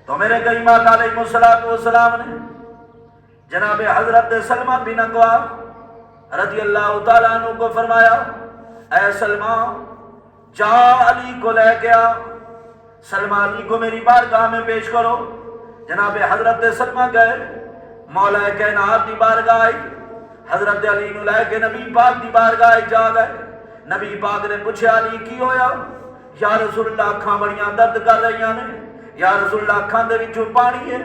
تو میرے کریم آقا علیہ السلام نے جناب حضرت سلمہ بن اکوا رضی اللہ تعالیٰ عنہ کو فرمایا، اے سلمہ جا علی کو لے کے آ، سلمہ علی کو میری بارگاہ میں پیش کرو۔ جناب حضرت سلمہ گئے، مولا کائنات دی بارگاہ آئی، حضرت علی نو لے کے نبی پاک دی بارگاہ جا گئے۔ نبی پاک نے پوچھا علی کی ہویا؟ یا رسول اللہ اکھاں بڑیاں درد کر رہی نے، یا رسول اللہ اکھاں دے وچوں پانی ہے،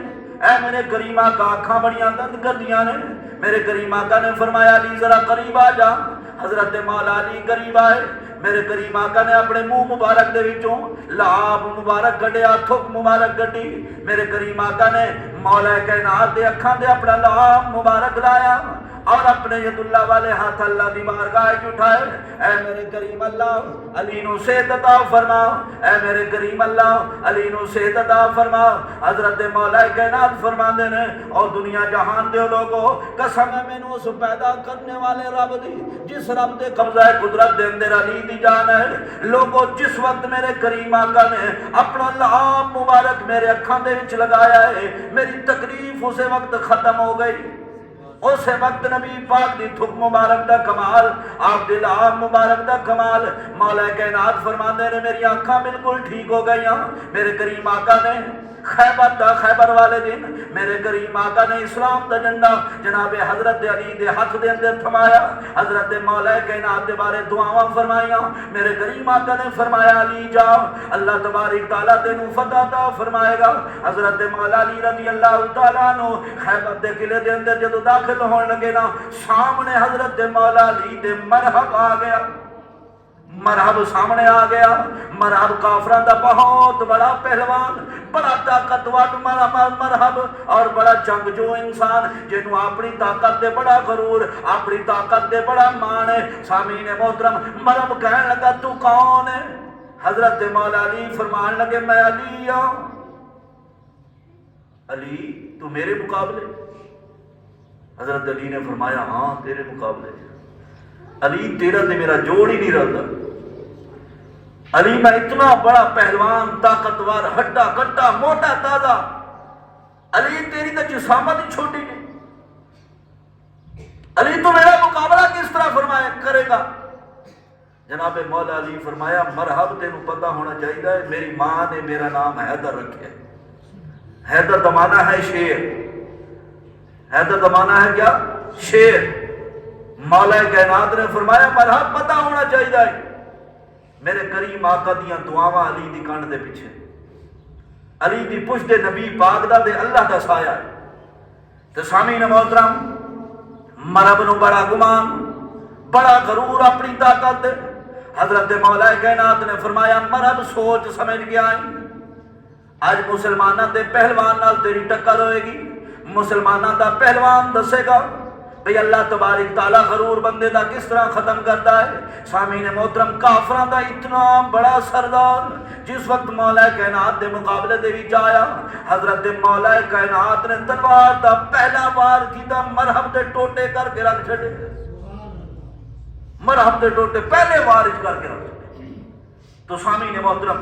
اے میرے کریم آقا اکھاں بڑیاں درد کردیاں نے۔ میرے کریم آقا نے فرمایا علی ذرا قریب آ جا۔ حضرت مولا علی قریب آئے، میرے کریم آقا نے اپنے منہ مبارک دے وچوں لعاب مبارک کڈیا، تھک مبارک کڈی۔ میرے کریم آقا نے مولا کائنات دے اکھاں دے اپنا لعاب مبارک لایا اور اپنے ید اللہ والے ہاتھ اللہ دی بارگاہ اٹھائے، اے میرے کریم اللہ علی نو صحت عطا فرما، اے میرے کریم اللہ علی نو صحت عطا فرما۔ حضرت مولا کائنات فرماندے نے، اور دنیا جہان دے لوگو قسم ہے مینوں اس پیدا کرنے والے رب دی جس رب دے قبضہ قدرت دے اندر علی دی جان ہے۔ لوگو جس وقت میرے کریم آقا نے اپنا لعاب مبارک میرے اکھاں دے وچ لگایا ہے، میری تکلیف اسے وقت ختم ہو گئی۔ اس وقت نبی پاک دی تھک مبارک دا کمال، آپ دی لعاب مبارک دا کمال، مولا کائنات فرماندے نے میری آنکھاں بالکل ٹھیک ہو گئیاں۔ میرے کریم آقا نے خیبر والے دن میرے کریم آقا نے اسلام دا جھنڈا جناب حضرت علی دے ہاتھ دے اندر تھمایا، حضرت مولا کائنات دے بارے دعاواں فرمائیاں۔ میرے کریم آقا نے فرمایا علی جا، اللہ تبارک تعالیٰ تینوں فتح عطا فرمائے گا۔ حضرت مولا علی رضی اللہ تعالیٰ عنہ خیبر دے قلعے دے اندر جدو داخل ہون لگے نا، سامنے حضرت مولا علی دے مرحب آ گیا، مرحب سامنے آ گیا۔ مرحب کافران دا بہت بڑا پہلوان، بڑا طاقتور مرحب اور بڑا جنگجو انسان جنہوں اپنی طاقت دے بڑا غرور، اپنی طاقت دے بڑا مان ہے۔ سامعین محترم، مرحب کہنے لگا تو کون ہے؟ حضرت مولا علی فرمان لگے میں علی ہوں۔ علی تو میرے مقابلے؟ حضرت علی نے فرمایا ہاں تیرے مقابلے۔ علی تیرا تے میرا جوڑ ہی نہیں رہتا۔ علی میں اتنا بڑا پہلوان، طاقتور، ہڈا کٹا، موٹا تازہ، علی تیری تو جسامت ہی چھوٹی نہیں۔ علی تو میرا مقابلہ کس طرح فرمایا کرے گا؟ جناب مولا علی فرمایا مرحب تینوں پتہ ہونا چاہیے میری ماں نے میرا نام حیدر رکھے۔ حیدر کا معنی ہے شیر، حیدر کا معنی ہے کیا؟ شیر۔ مولا کائنات نے فرمایا مرحب پتہ ہونا چاہیے میرے کریم آقا دیاں دعاواں علی دی کانڈ دے پیچھے، علی دی پشت دے نبی پاک دا دے اللہ دا سایہ ہے۔ تو سامعین محترم، مرحب نو بڑا گمان، بڑا غرور اپنی طاقت دے۔ حضرت مولا کائنات نے فرمایا مرحب سوچ سمجھ کے آئی، آج مسلمانہ دے پہلوان نال تیری ٹکر ہوئے گی۔ مسلمانہ دا پہلوان دسے گا بھئی اللہ تبارک تعالیٰ غرور بندے دا کس طرح ختم کرتا ہے۔ سامعین محترم، کافران دا اتنا بڑا سردار جس وقت مولا کائنات دے مقابلے دے وچ آیا، حضرت مولا کائنات نے تلوار دا پہلا وار کیتا، مرحب دے ٹوٹے کر کے رکھ چھڑے، مرحب دے ٹوٹے پہلے وار کر کے رکھ چھڑے۔ تو سامعین محترم،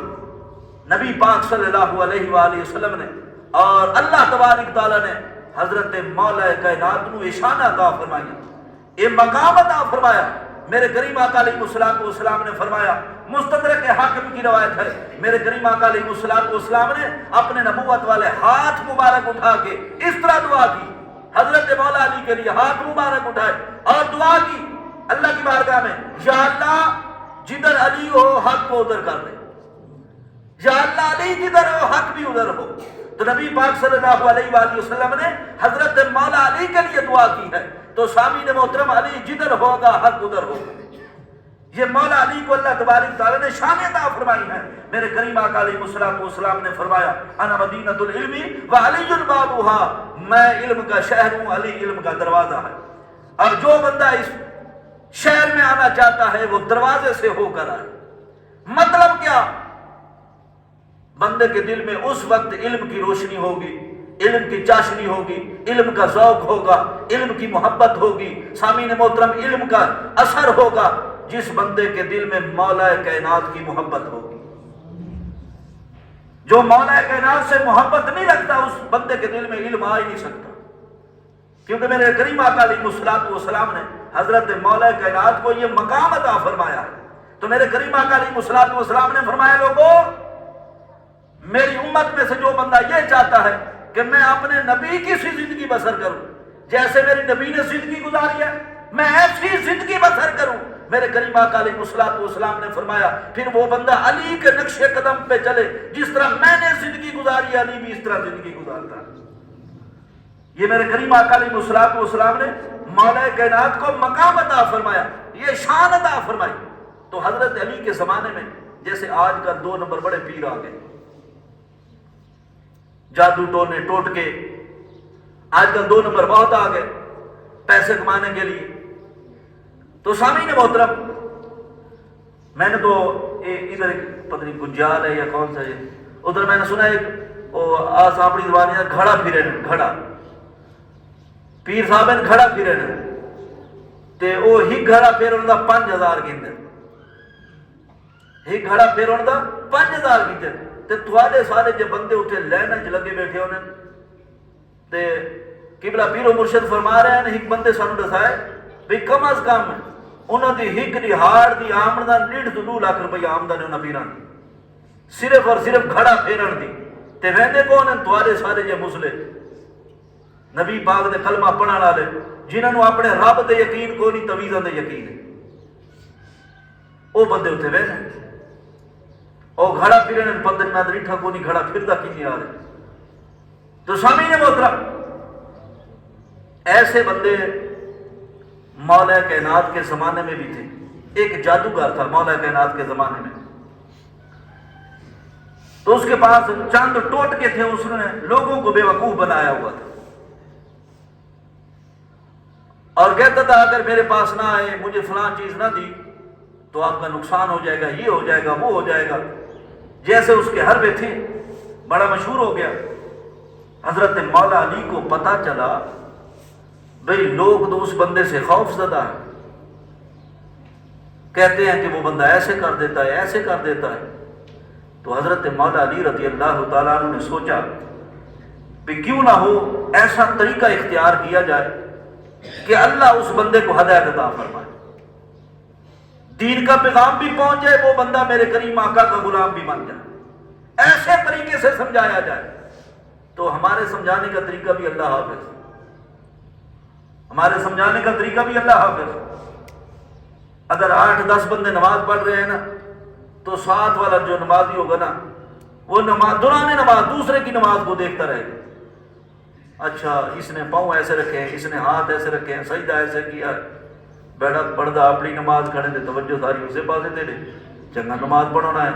نبی پاک صلی اللہ علیہ وآلہ وسلم نے اور اللہ تبارک تعالیٰ نے حضرت مولا کائنات کو اشانہ عطا فرمایا، یہ مقام عطا فرمایا۔ میرے کریم آقا علیہ السلام نے فرمایا، مستدرک حاکم کی روایت ہے، میرے کریم آقا علیہ السلام نے اپنے نبوت والے ہاتھ مبارک اٹھا کے اس طرح دعا کی، حضرت مولا علی کے لیے ہاتھ مبارک اٹھائے اور دعا کی اللہ کی بارگاہ میں، یا اللہ جدھر علی ہو حق کو ادھر کر دے، یا اللہ علی جدھر ہو حق بھی ادھر ہو۔ تو نبی پاک صلی اللہ علیہ وآلہ وسلم نے حضرت مولا علی کے لیے دعا کی ہے۔ تو سامعین محترم، علی جدھر ہوگا حق ادھر ہوگا۔ یہ مولا علی کو اللہ تبارک تعالیٰ نے شان عطا فرمائی ہے۔ میرے کریم آقا علیہ السلام نے فرمایا انا مدینۃ العلم وعلی بابها، میں علم کا شہر ہوں، علی علم کا دروازہ ہے۔ اور جو بندہ اس شہر میں آنا چاہتا ہے وہ دروازے سے ہو کر آئے۔ مطلب کیا؟ بندے کے دل میں اس وقت علم کی روشنی ہوگی، علم کی چاشنی ہوگی، علم کا ذوق ہوگا، علم کی محبت ہوگی، سامعین محترم علم کا اثر ہوگا جس بندے کے دل میں مولا کائنات کی محبت ہوگی، جو مولا کائنات سے محبت نہیں رکھتا اس بندے کے دل میں علم آ ہی نہیں سکتا، کیونکہ میرے کریم آقا علیہ الصلوۃ والسلام نے حضرت مولا کائنات کو یہ مقام عطا فرمایا ہے۔ تو میرے کریم آقا علیہ الصلوۃ والسلام نے فرمایا، لوگوں میری امت میں سے جو بندہ یہ چاہتا ہے کہ میں اپنے نبی کی سی زندگی بسر کروں، جیسے میری نبی نے زندگی گزاری ہے میں ایسی زندگی بسر کروں، میرے کریم آقا علیہ الصلوۃ والسلام نے فرمایا پھر وہ بندہ علی کے نقش قدم پہ چلے، جس طرح میں نے زندگی گزاری علی بھی اس طرح زندگی گزارتا ہے۔ یہ میرے کریم آقا علیہ الصلوۃ والسلام نے مولا کائنات کو مقام عطا فرمایا، یہ شان عطا فرمائی۔ تو حضرت علی کے زمانے میں جیسے آج کل 2 نمبر بڑے پیر آ گئے، جادو ٹونے ٹوٹکے، آج کل 2 نمبر بہت آ گئے پیسے کمانے کے لیے۔ تو سامعین محترم، میں نے تو ادھر پتہ نہیں گجال ہے یا کون سا ہے، ادھر میں نے سنا ہے سامڑی زبانی گھڑا پھرے گھڑا پیر صاحب نے گھڑا پھرے تے وہ ہی گھڑا پھیرن دا 5000 گھنٹے، ہی گھڑا پھیرن دا 5000 گھنٹے تے تھوڑے سارے جو بندے اتنے لائن چ لگے بیٹھے ہونے تے قبلہ پیر و مرشد فرما رہے ہیں، ایک بندے سانو دسائے بھی کم از کم انہوں دی ہک دہاڑ دی آمدن 1.5 سے 2 لاکھ روپیہ آمدن انہوں پیران دی، صرف اور صرف گھڑا پھیرن دی تے ویندے کون ہیں تھوڑے سارے جو مسلے نبی پاک دے کلمہ پڑھن والے جنہوں نے اپنے رب دے یقین کو نہیں تویزاں دے یقین ہے، وہ بندے اتنے ویندے وہ گھڑا پھرنے بندے میں دریٹھا کو نہیں گھڑا پھردا کتنی آ رہے۔ تو سامعین محترم، ایسے بندے مولا کائنات کے زمانے میں بھی تھے۔ ایک جادوگر تھا مولا کائنات کے زمانے میں، تو اس کے پاس چند ٹوٹکے تھے، اس نے لوگوں کو بے وقوف بنایا ہوا تھا اور کہتا تھا اگر میرے پاس نہ آئے، مجھے فلاں چیز نہ دی تو آپ کا نقصان ہو جائے گا، یہ ہو جائے گا، وہ ہو جائے گا۔ جیسے اس کے حربے تھے، بڑا مشہور ہو گیا۔ حضرت مولا علی کو پتا چلا بھئی لوگ تو اس بندے سے خوف زدہ ہیں، کہتے ہیں کہ وہ بندہ ایسے کر دیتا ہے، ایسے کر دیتا ہے۔ تو حضرت مولا علی رضی اللہ تعالیٰ عنہ نے سوچا کہ کیوں نہ ہو ایسا طریقہ اختیار کیا جائے کہ اللہ اس بندے کو ہدایت عطا فرمائے، دین کا پیغام بھی پہنچ جائے، وہ بندہ میرے کریم آقا کا غلام بھی بن جائے، ایسے طریقے سے سمجھایا جائے۔ تو ہمارے سمجھانے کا طریقہ بھی اللہ حافظ، ہمارے سمجھانے کا طریقہ بھی اللہ حافظ۔ اگر 8-10 بندے نماز پڑھ رہے ہیں نا تو 7 والا جو نمازی ہوگا نا وہ نماز دوران نماز دوسرے کی نماز کو دیکھتا رہے گا، اچھا اس نے پاؤں ایسے رکھے ہیں، اس نے ہاتھ ایسے رکھے ہیں، سجدہ ایسے کیا ہے، بیٹا پڑھدا اپنی نماز کھڑے دے توجہ ساری اسے پاسے تیرے چنگا نماز پڑھنا ہے۔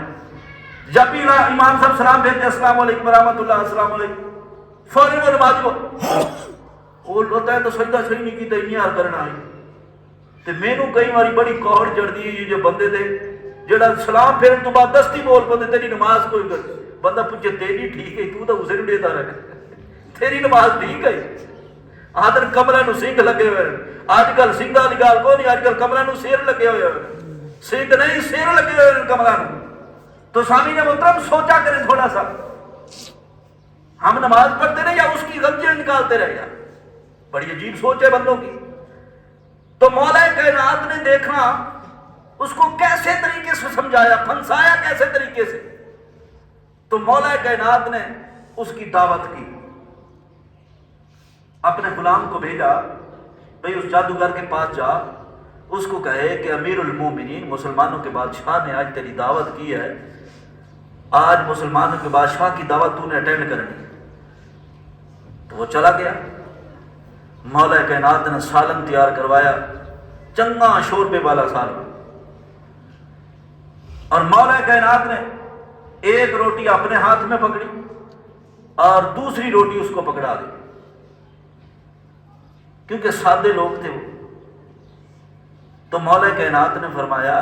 جب بھی امام صاحب سلام بھیجتے السلام علیکم ورحمۃ اللہ، السلام علیکم، فوراً وہ نماز کو وہ ہوتا ہے تو سجدہ صحیح نہیں کی تیار کرنا ہے۔ تو مینو کئی باری بڑی کوڑ چڑھتی ہے یہ جو بندے دے جڑا سلام پھیرن تو بعد دستی بول پندے تیری نماز کوئی کر بندہ پوچھے تیری ٹھیک ہے تو اسے نہیں دیتا رکھ تیری نماز ٹھیک ہے۔ آدھر کمرہ نو سنگھ لگے ہوئے، آج کل سنگھا والی گال کو نہیں، آج کل کمرہ نو سیر لگے ہوئے، سنگھ نہیں سیر لگے ہوئے کمرہ نو۔ تو سامعین محترم سوچا کریں تھوڑا سا، ہم نماز پڑھتے رہے یا اس کی غلطیاں نکالتے رہے، یا بڑی عجیب سوچ ہے بندوں کی۔ تو مولا کائنات نے دیکھا اس کو کیسے طریقے سے سمجھایا، پھنسایا کیسے طریقے سے۔ تو مولا کائنات نے اس کی دعوت کی، اپنے غلام کو بھیجا، بھئی اس جادوگر کے پاس جا، اس کو کہے کہ امیر المومنین مسلمانوں کے بادشاہ نے آج تیری دعوت کی ہے، آج مسلمانوں کے بادشاہ کی دعوت تو نے اٹینڈ کرنی۔ تو وہ چلا گیا، مولا کائنات نے سالن تیار کروایا، چنگا شوربے والا سالن، اور مولا کائنات نے ایک روٹی اپنے ہاتھ میں پکڑی اور دوسری روٹی اس کو پکڑا دی، کیونکہ سادے لوگ تھے وہ۔ تو مولا کائنات نے فرمایا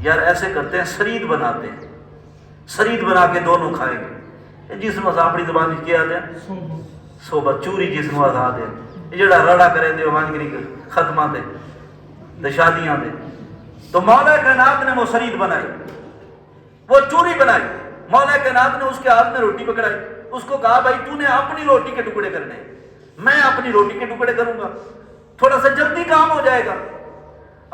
یار ایسے کرتے ہیں، سرید بناتے ہیں، سرید بنا کے دونوں کھائیں گے۔ جس میں اپنی زبان کیا دیں صحبت چوری، جس میں آزاد ہے یہ جڑا رڑا کریں دے وانگری ختمہ دے شادیاں دے۔ تو مولا کائنات نے وہ سرید بنائی، وہ چوری بنائی، مولا کائنات نے اس کے ہاتھ میں روٹی پکڑائی، اس کو کہا بھائی تو نے اپنی روٹی کے ٹکڑے کرنے ہیں، میں اپنی روٹی کے ٹکڑے کروں گا، تھوڑا سا جلدی کام ہو جائے گا۔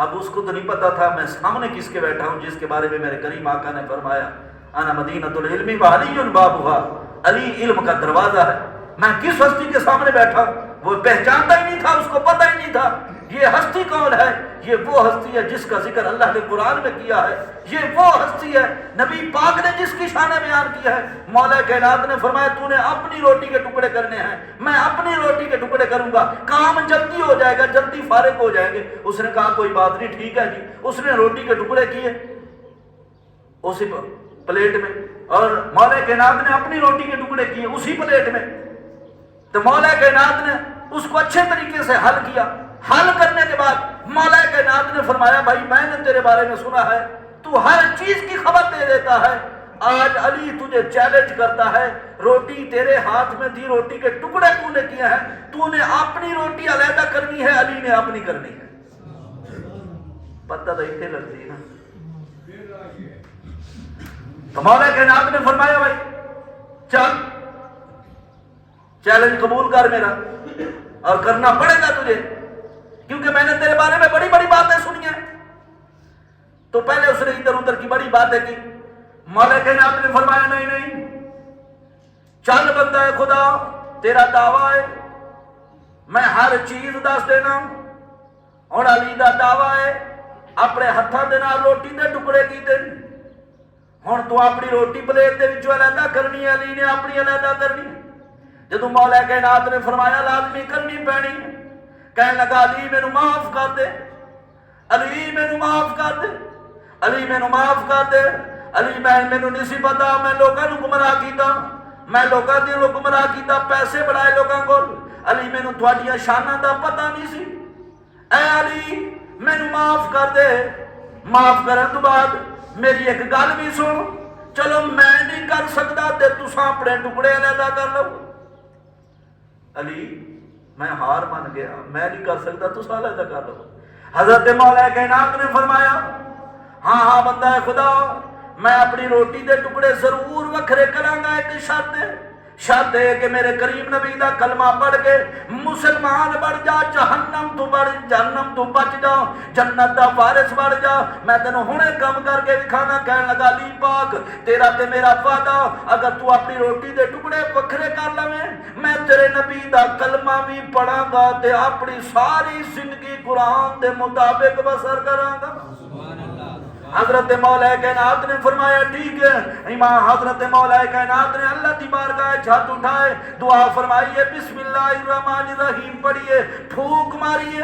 اب اس کو تو نہیں پتا تھا میں سامنے کس کے بیٹھا ہوں، جس کے بارے میں میرے کریم آقا نے فرمایا انا مدینۃ العلم وعلی بابها، علی علم کا دروازہ ہے۔ میں کس ہستی کے سامنے بیٹھا ہوں وہ پہچانتا ہی نہیں تھا، اس کو پتہ ہی نہیں تھا یہ ہستی کون ہے۔ یہ وہ ہستی ہے جس کا ذکر اللہ نے قرآن میں کیا ہے، یہ وہ ہستی ہے نبی پاک نے جس کی شان بیان کیا ہے۔ مولا کائنات نے فرمایا تو نے اپنی روٹی کے ٹکڑے کرنے ہیں، میں اپنی روٹی کے ٹکڑے کروں گا، کام جلدی ہو جائے گا، جلدی فارغ ہو جائیں گے۔ اس نے کہا کوئی بات نہیں، ٹھیک ہے جی۔ اس نے روٹی کے ٹکڑے کیے اسی پلیٹ میں، اور مولا کائنات نے اپنی روٹی کے ٹکڑے کیے اسی پلیٹ میں۔ تو مولا کائنات نے اس کو اچھے طریقے سے حل کیا۔ حل کرنے کے بعد مولا کائنات نے فرمایا بھائی میں نے تیرے بارے میں سنا ہے تو ہر چیز کی خبر دے دیتا ہے، آج علی تجھے چیلنج کرتا ہے، روٹی تیرے ہاتھ میں تھی، روٹی کے ٹکڑے تو نے کیے ہیں، تو نے اپنی روٹی علیحدہ کرنی ہے، علی نے اپنی کرنی ہے۔ پتہ تو اتنے لگتی ہے نا۔ تو مولا کائنات نے فرمایا بھائی چل چیلنج قبول کر میرا، اور کرنا پڑے گا تجھے، کیونکہ میں نے تیرے بارے میں بڑی بڑی باتیں سنی ہیں۔ تو پہلے اس نے ادھر ادھر کی بڑی باتیں کی۔ مولا کائنات نے فرمایا نہیں نہیں، چل بندہ ہے خدا، تیرا دعویٰ ہے میں ہر چیز دس دینا، اور علی دا دعویٰ ہے اپنے ہاتھوں دے نال روٹی دے ٹکڑے کیتے، ہن تو اپنی روٹی پلیٹ دے وچوں علیحدہ کرنی ہے، علی نے اپنی علیحدہ کرنی ہے۔ جدو مولا کائنات نے فرمایا لازمی کرنی پینی، کہنے لگا علی مینوں معاف کر دے، علی مینوں معاف کر دے، علی مینوں معاف کر دے، علی مینوں نہیں سی پتا، میں لوگاں نوں گمراہ کیتا، میں لوگاں دی گمراہ کیتا، پیسے بڑھائے لوگاں کول، علی مینوں تہاڈیاں شاناں دا پتہ نہیں سی، اے علی مینوں معاف کر دے۔ معاف کرن تو بعد میری ایک گل بھی سن، چلو میں نہیں کر سکتا تے تساں اپنے ٹکڑے علیحدہ کر لو۔ علی میں ہار مان گیا، میں نہیں کر سکتا تو علیحدہ کر لو۔ حضرت مولا کائنات نے فرمایا ہاں ہاں بندہ خدا، میں اپنی روٹی دے ٹکڑے ضرور وکھرے کراں گا، ایک شرط ہے، شرط ہے کہ میرے کریم نبی دا کلمہ پڑھ کے مسلمان بڑھ جا، جہنم تو بچ جا، جنت دا وارث بڑھ جا۔ میں تینوں ہنے کم کر کے دکھانا۔ کہنے لگا علی پاک تیرا تے میرا وعدہ، اگر تو اپنی روٹی دے ٹکڑے وکھرے کر لویں، میں تیرے نبی دا کلمہ بھی پڑھاں گا تے اپنی ساری زندگی قرآن دے مطابق بسر کراں گا۔ حضرت مولا کائنات نے فرمایا ٹھیک ہے۔ امام حضرت مولا کائنات نے اللہ کی بارگاہ ہاتھ اٹھائے، دعا فرمائیے، بسم اللہ الرحمن الرحیم پڑھیے، پھونک ماریے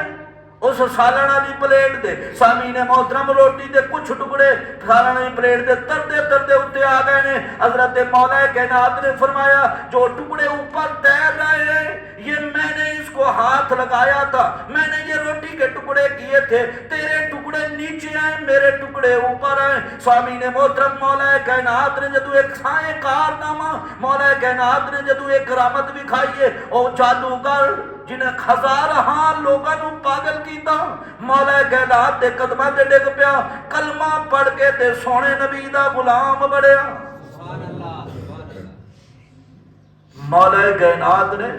اس سالن والی پلیٹ دے۔ سامعین محترم روٹی دے کچھ ٹکڑے سالن والی پلیٹ دے ترتے ترتے اتنے آ گئے نے۔ حضرت مولا کائنات نے فرمایا جو ٹکڑے اوپر تیر رہے ہیں یہ میں نے اس کو ہاتھ لگایا تھا، میں نے یہ روٹی کے ٹکڑے کیے تھے، تیرے ٹکڑے نیچے ہیں میرے ٹکڑے اوپر ہیں۔ سامعین محترم مولا کائنات نے جدو ایک سائیں کارنامہ، مولا کائنات نے جدو ایک کرامت بھی کھائیے، او جادوگر جنہیں ہزاراں لوگاں نوں پاگل کیتا، مولا کائنات دے قدماں تے ڈگ پیا، کلمہ پڑھ کے تے سونے نبی دا غلام بڑھیا۔ مولا کائنات نے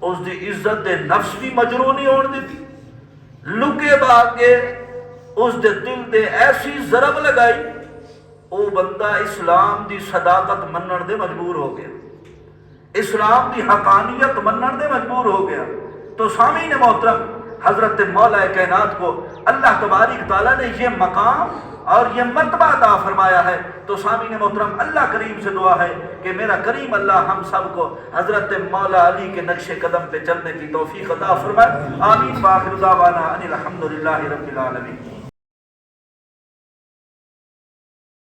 اس دی عزت دے نفس بھی مجروح نہیں ہون دیتی، لکے باگ کے اس دے دل دے ایسی ضرب لگائی، او بندہ اسلام دی صداقت منن دے مجبور ہو گیا، اسلام دی حقانیت منن دے مجبور ہو گیا۔ تو سامعین محترم حضرت مولا کائنات کو اللہ تبارک تعالیٰ نے یہ مقام اور یہ مرتبہ عطا فرمایا ہے۔ تو سامعین محترم اللہ کریم سے دعا ہے کہ میرا کریم اللہ ہم سب کو حضرت مولا علی کے نقش قدم پہ چلنے کی توفیق عطا فرمائے۔ آمین۔ وآخر دعوانا ان الحمد للہ رب العالمین۔